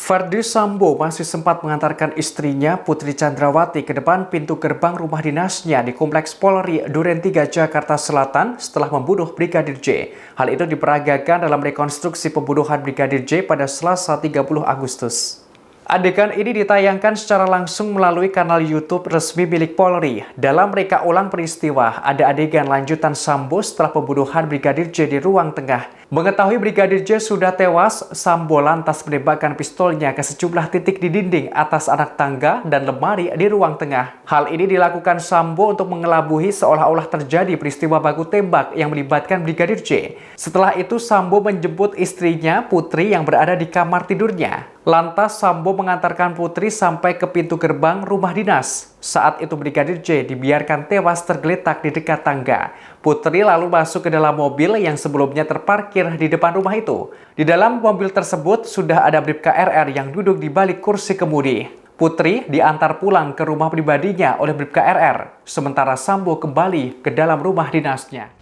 Verdi Sambo masih sempat mengantarkan istrinya Putri Chandrawati ke depan pintu gerbang rumah dinasnya di Kompleks Polri Duren 3 Jakarta Selatan setelah membunuh Brigadir J. Hal itu diperagakan dalam rekonstruksi pembunuhan Brigadir J pada Selasa 30 Agustus. Adegan ini ditayangkan secara langsung melalui kanal YouTube resmi milik Polri. Dalam reka ulang peristiwa, ada adegan lanjutan Sambo setelah pembunuhan Brigadir J di ruang tengah. Mengetahui Brigadir J sudah tewas, Sambo lantas menembakkan pistolnya ke sejumlah titik di dinding atas anak tangga dan lemari di ruang tengah. Hal ini dilakukan Sambo untuk mengelabuhi seolah-olah terjadi peristiwa baku tembak yang melibatkan Brigadir J. Setelah itu, Sambo menjemput istrinya, Putri, yang berada di kamar tidurnya. Lantas Sambo mengantarkan Putri sampai ke pintu gerbang rumah dinas. Saat itu Brigadir J dibiarkan tewas tergeletak di dekat tangga. Putri lalu masuk ke dalam mobil yang sebelumnya terparkir di depan rumah itu. Di dalam mobil tersebut sudah ada Bribka RR yang duduk di balik kursi kemudi. Putri diantar pulang ke rumah pribadinya oleh Bribka RR, sementara Sambo kembali ke dalam rumah dinasnya.